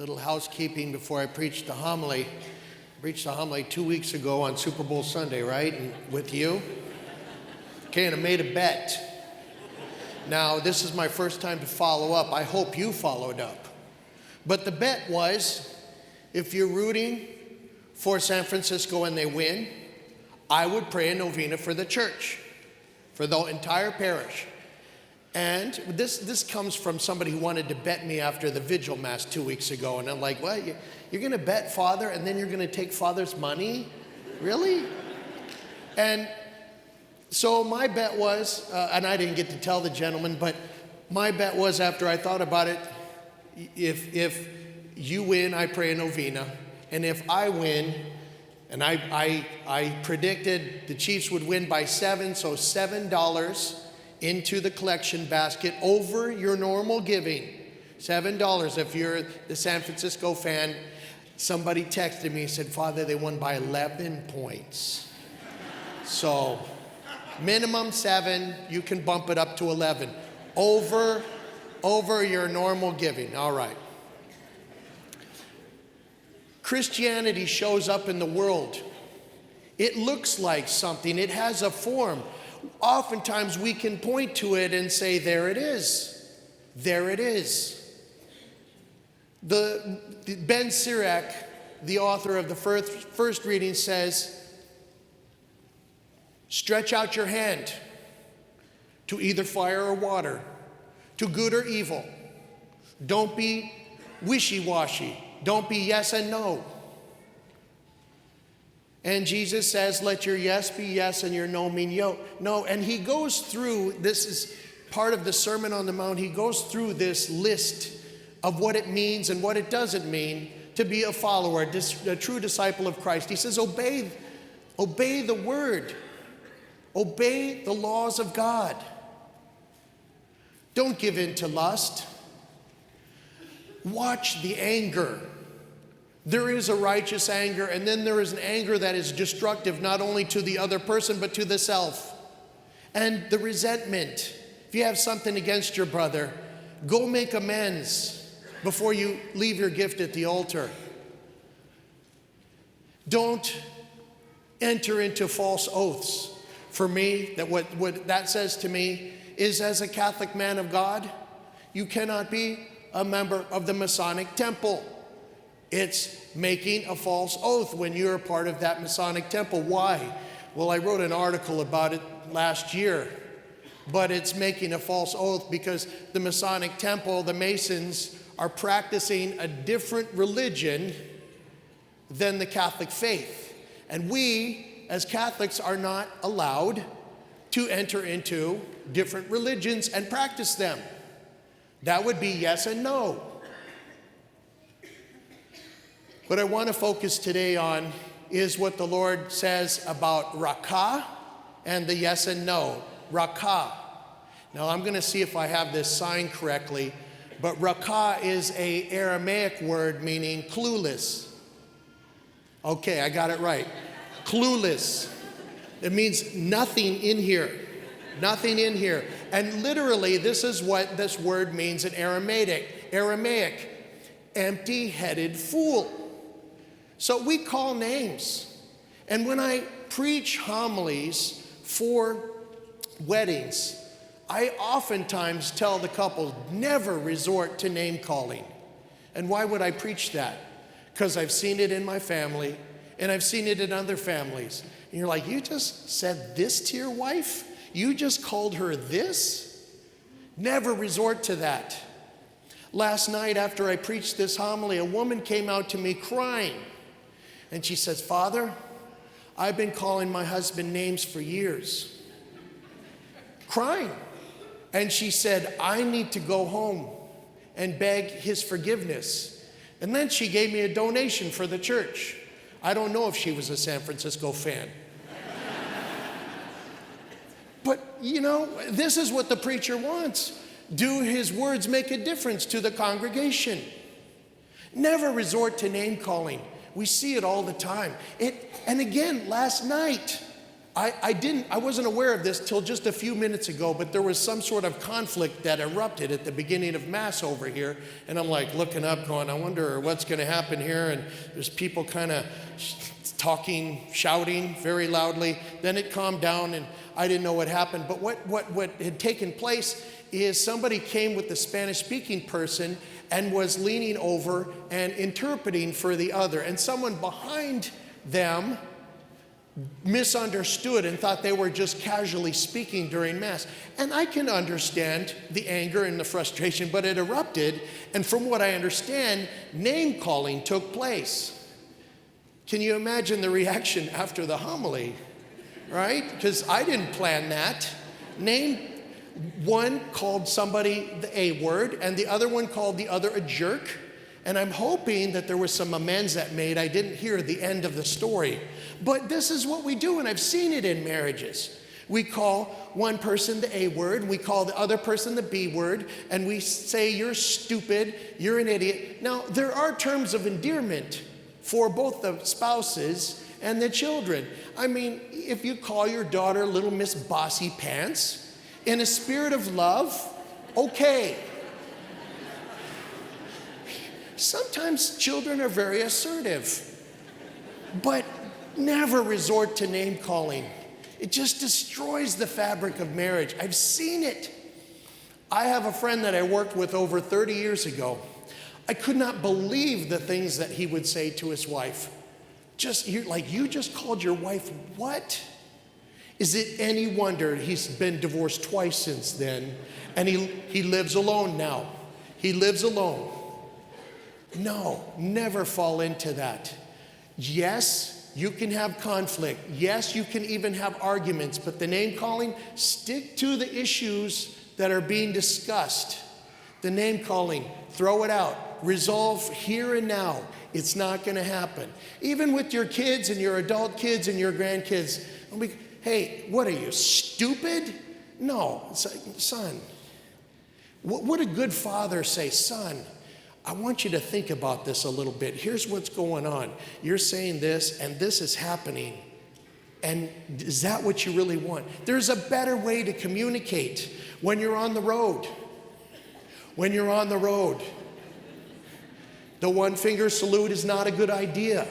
Little housekeeping before I preach the homily. I preached the homily 2 weeks ago on Super Bowl Sunday, right? And with you. Okay, and I made a bet. Now, this is my first time to follow up. I hope you followed up. But the bet was, if you're rooting for San Francisco and they win, I would pray a novena for the church, for the entire parish. And this comes from somebody who wanted to bet me after the vigil mass 2 weeks ago. And I'm like, well, you're going to bet Father and then you're going to take Father's money? Really? And so my bet was, and I didn't get to tell the gentleman, but my bet was, after I thought about it, if you win, I pray a novena. And if I win, and I predicted the Chiefs would win by 7, so $7 into the collection basket over your normal giving. $7 if you're the San Francisco fan. Somebody texted me and said, Father, they won by 11 points. So minimum 7, you can bump it up to 11. Over your normal giving. All right. Christianity shows up in the world. It looks like something. It has a form. Oftentimes we can point to it and say, there it is. There it is. Ben Sirach, the author of the first reading, says, stretch out your hand to either fire or water, to good or evil. Don't be wishy-washy. Don't be yes and no. And Jesus says, let your yes be yes and your no mean no. And he goes through, this is part of the Sermon on the Mount, he goes through this list of what it means and what it doesn't mean to be a follower, a true disciple of Christ. He says, obey the word. Obey the laws of God. Don't give in to lust. Watch the anger. There is a righteous anger, and then there is an anger that is destructive, not only to the other person, but to the self. And the resentment. If you have something against your brother, go make amends before you leave your gift at the altar. Don't enter into false oaths. For me, that what that says to me is, as a Catholic man of God, you cannot be a member of the Masonic temple. It's making a false oath when you're a part of that Masonic temple. Why? Well, I wrote an article about it last year, but it's making a false oath because the Masonic temple, the Masons, are practicing a different religion than the Catholic faith. And we, as Catholics, are not allowed to enter into different religions and practice them. That would be yes and no. What I want to focus today on is what the Lord says about rakah and the yes and no. Rakah. Now I'm going to see if I have this sign correctly, but rakah is an Aramaic word meaning clueless. Okay, I got it right. Clueless. It means nothing in here. Nothing in here. And literally, this is what this word means in Aramaic. Empty-headed fool. So we call names. And when I preach homilies for weddings, I oftentimes tell the couple, never resort to name calling. And why would I preach that? Because I've seen it in my family, and I've seen it in other families. And you're like, you just said this to your wife? You just called her this? Never resort to that. Last night after I preached this homily, a woman came out to me crying. And she says, Father, I've been calling my husband names for years. Crying. And she said, I need to go home and beg his forgiveness. And then she gave me a donation for the church. I don't know if she was a San Francisco fan. But, this is what the preacher wants. Do his words make a difference to the congregation? Never resort to name calling. We see it all the time. And again, last night, I wasn't aware of this till just a few minutes ago, but there was some sort of conflict that erupted at the beginning of Mass over here. And I'm like looking up going, I wonder what's going to happen here. And there's people kind of talking, shouting very loudly. Then it calmed down and I didn't know what happened. But what had taken place is somebody came with the Spanish-speaking person and was leaning over and interpreting for the other. And someone behind them misunderstood and thought they were just casually speaking during Mass. And I can understand the anger and the frustration, but it erupted. And from what I understand, name calling took place. Can you imagine the reaction after the homily, right? Because I didn't plan that. One called somebody the A word, and the other one called the other a jerk. And I'm hoping that there was some amends that made. I didn't hear the end of the story. But this is what we do, and I've seen it in marriages. We call one person the A word, we call the other person the B word, and we say, you're stupid, you're an idiot. Now, there are terms of endearment for both the spouses and the children. I mean, if you call your daughter Little Miss Bossy Pants, in a spirit of love, okay. Sometimes children are very assertive, but never resort to name calling. It just destroys the fabric of marriage. I've seen it. I have a friend that I worked with over 30 years ago. I could not believe the things that he would say to his wife. You just called your wife what? Is it any wonder he's been divorced twice since then, and he lives alone now. He lives alone. No, never fall into that. Yes, you can have conflict. Yes, you can even have arguments, but the name calling, stick to the issues that are being discussed. The name calling, throw it out. Resolve here and now. It's not going to happen. Even with your kids and your adult kids and your grandkids. Hey, what are you, stupid? No, it's like, son, what would a good father say? Son, I want you to think about this a little bit. Here's what's going on. You're saying this, and this is happening. And is that what you really want? There's a better way to communicate when you're on the road. When you're on the road. The one-finger salute is not a good idea.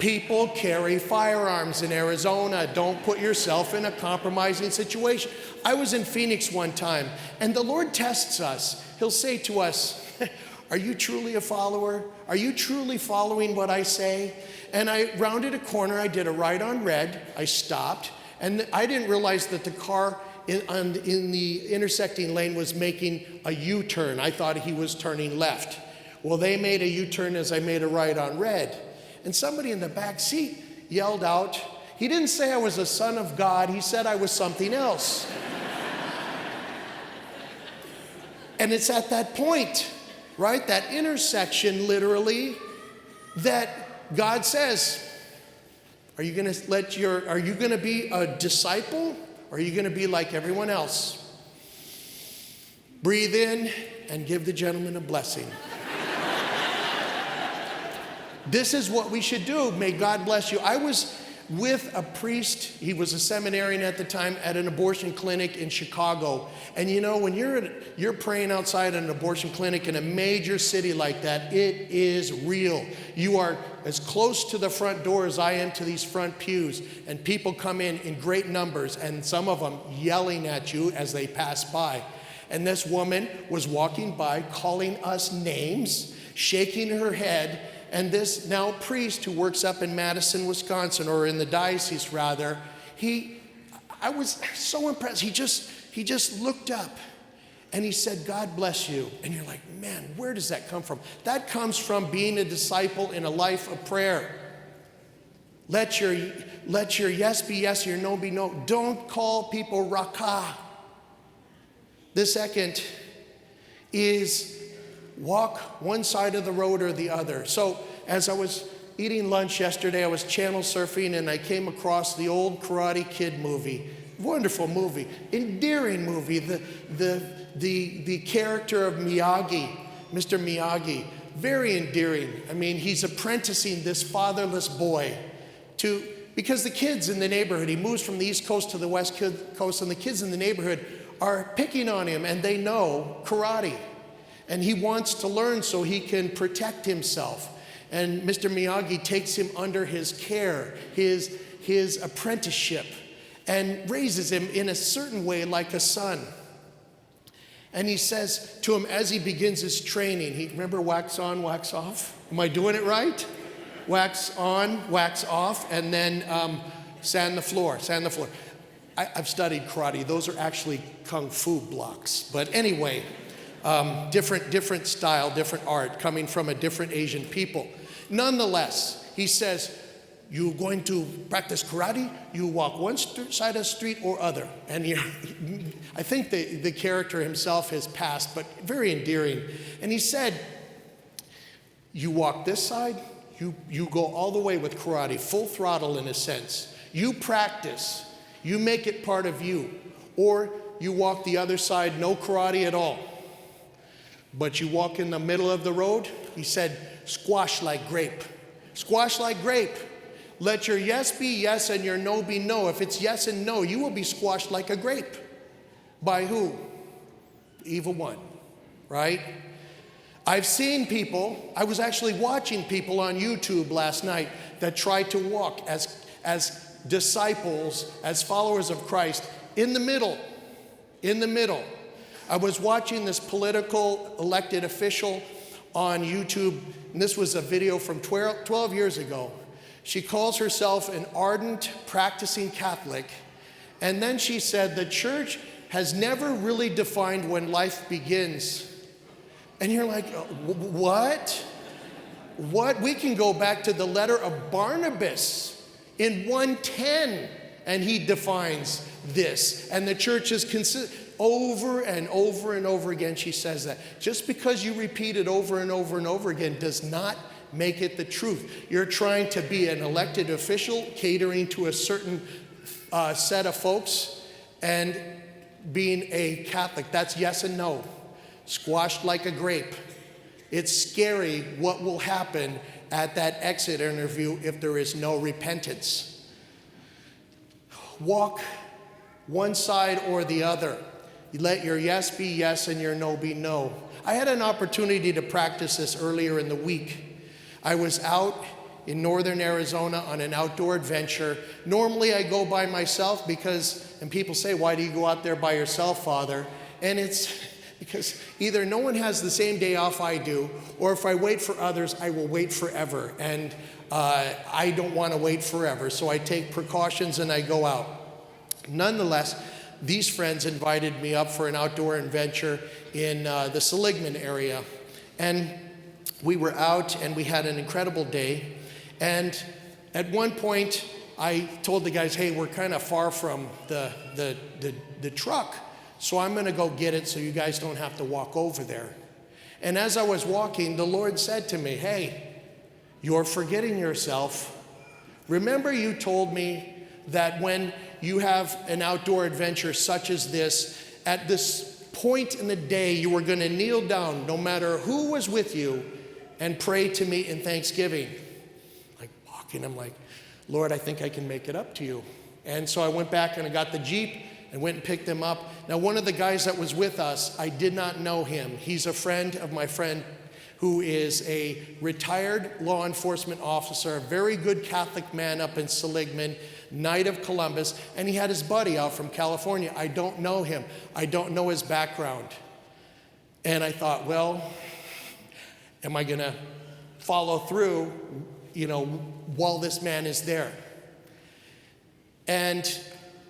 People carry firearms in Arizona. Don't put yourself in a compromising situation. I was in Phoenix one time, and the Lord tests us. He'll say to us, are you truly a follower? Are you truly following what I say? And I rounded a corner. I did a right on red. I stopped, and I didn't realize that the car in the intersecting lane was making a U-turn. I thought he was turning left. Well, they made a U-turn as I made a right on red. And somebody in the back seat yelled out, he didn't say I was a son of God, he said I was something else. And it's at that point, right, that intersection literally, that God says, are you going to be a disciple, or are you going to be like everyone else? Breathe in and give the gentleman a blessing. This is what we should do. May God bless you. I was with a priest, he was a seminarian at the time, at an abortion clinic in Chicago. And you know, when you're praying outside an abortion clinic in a major city like that, it is real. You are as close to the front door as I am to these front pews. And people come in great numbers, and some of them yelling at you as they pass by. And this woman was walking by, calling us names, shaking her head. And this now priest who works up in Madison, Wisconsin, or in the diocese rather, I was so impressed. He just looked up and he said, God bless you. And you're like, man, where does that come from? That comes from being a disciple in a life of prayer. Let your yes be yes, your no be no. Don't call people rakah. The second is walk one side of the road or the other. So as I was eating lunch yesterday, I was channel surfing and I came across the old Karate Kid movie. Wonderful movie, endearing movie. The character of Miyagi, Mr. Miyagi, very endearing. I mean, he's apprenticing this fatherless boy to because the kids in the neighborhood, he moves from the East Coast to the West Coast, and the kids in the neighborhood are picking on him, and they know karate. And he wants to learn so he can protect himself. And Mr. Miyagi takes him under his care, his apprenticeship, and raises him in a certain way like a son. And he says to him as he begins his training, remember wax on, wax off? Am I doing it right? Wax on, wax off, and then sand the floor, sand the floor. I've studied karate. Those are actually kung fu blocks. But anyway, different style, different art, coming from a different Asian people. Nonetheless, he says, you're going to practice karate, you walk one side of the street or other. And I think the character himself has passed, but very endearing. And he said, you walk this side, you go all the way with karate, full throttle in a sense. You practice, you make it part of you. Or you walk the other side, no karate at all. But you walk in the middle of the road, he said, squash like grape. Squash like grape. Let your yes be yes and your no be no. If it's yes and no, you will be squashed like a grape. By who? The evil one, right? I've seen people, I was actually watching people on YouTube last night that tried to walk as disciples, as followers of Christ, in the middle. I was watching this political elected official on YouTube, and this was a video from 12 years ago. She calls herself an ardent, practicing Catholic, and then she said the church has never really defined when life begins. And you're like, what? What? We can go back to the letter of Barnabas in 1:10, and he defines this. And the church is over and over and over again, she says that. Just because you repeat it over and over and over again does not make it the truth. You're trying to be an elected official, catering to a certain set of folks, and being a Catholic. That's yes and no. Squashed like a grape. It's scary what will happen at that exit interview if there is no repentance. Walk one side or the other. Let your yes be yes and your no be no. I had an opportunity to practice this earlier in the week. I was out in northern Arizona on an outdoor adventure. Normally I go by myself and people say, why do you go out there by yourself, Father? And it's because either no one has the same day off I do, or if I wait for others, I will wait forever. And I don't want to wait forever, so I take precautions and I go out. Nonetheless, these friends invited me up for an outdoor adventure in the Seligman area. And we were out and we had an incredible day. And at one point, I told the guys, hey, we're kind of far from the truck, so I'm going to go get it so you guys don't have to walk over there. And as I was walking, the Lord said to me, hey, you're forgetting yourself. Remember you told me that when you have an outdoor adventure such as this, at this point in the day, you were going to kneel down, no matter who was with you, and pray to me in thanksgiving. Like walking, I'm like, Lord, I think I can make it up to you. And so I went back and I got the Jeep and went and picked them up. Now, one of the guys that was with us, I did not know him. He's a friend of my friend who is a retired law enforcement officer, a very good Catholic man up in Seligman, Knight of Columbus, and he had his buddy out from California. I don't know him. I don't know his background. And I thought, well, am I going to follow through, while this man is there? And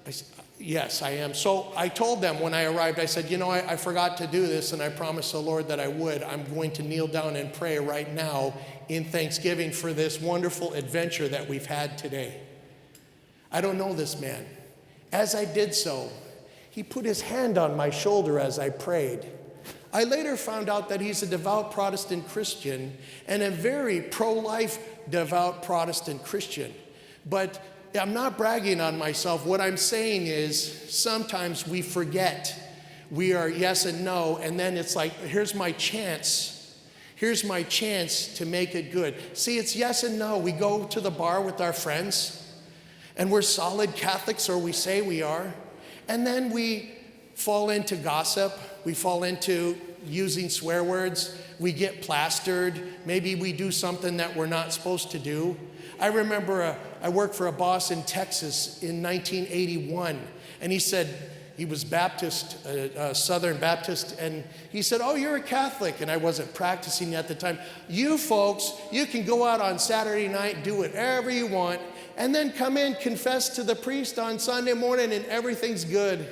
I said, yes, I am. So I told them when I arrived, I said, I forgot to do this, and I promised the Lord that I would. I'm going to kneel down and pray right now in thanksgiving for this wonderful adventure that we've had today. I don't know this man. As I did so, he put his hand on my shoulder as I prayed. I later found out that he's a devout Protestant Christian and a very pro-life devout Protestant Christian. But I'm not bragging on myself. What I'm saying is sometimes we forget. We are yes and no, and then it's like, here's my chance. Here's my chance to make it good. See, it's yes and no. We go to the bar with our friends. And we're solid Catholics, or we say we are. And then we fall into gossip. We fall into using swear words. We get plastered. Maybe we do something that we're not supposed to do. I remember I worked for a boss in Texas in 1981, and he said, he was Baptist, Southern Baptist, and he said, oh, you're a Catholic, and I wasn't practicing at the time. You folks, you can go out on Saturday night, do whatever you want, and then come in, confess to the priest on Sunday morning, and everything's good.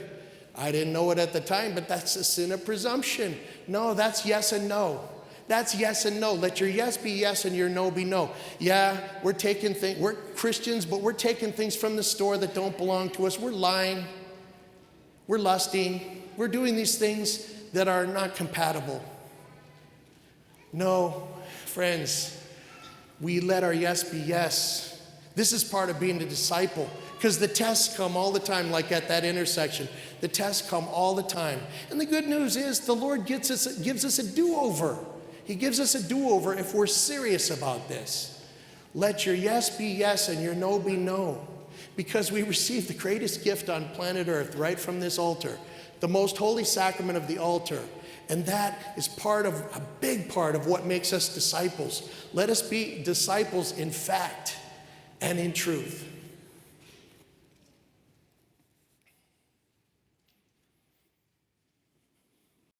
I didn't know it at the time, but that's a sin of presumption. No, that's yes and no. That's yes and no. Let your yes be yes and your no be no. Yeah, we're Christians, but we're taking things from the store that don't belong to us. We're lying. We're lusting. We're doing these things that are not compatible. No, friends, we let our yes be yes. This is part of being a disciple, because the tests come all the time, like at that intersection. The tests come all the time. And the good news is the Lord gives us a do-over. He gives us a do-over if we're serious about this. Let your yes be yes and your no be no. Because we receive the greatest gift on planet Earth right from this altar, the most holy sacrament of the altar. And that is a big part of what makes us disciples. Let us be disciples in fact and in truth.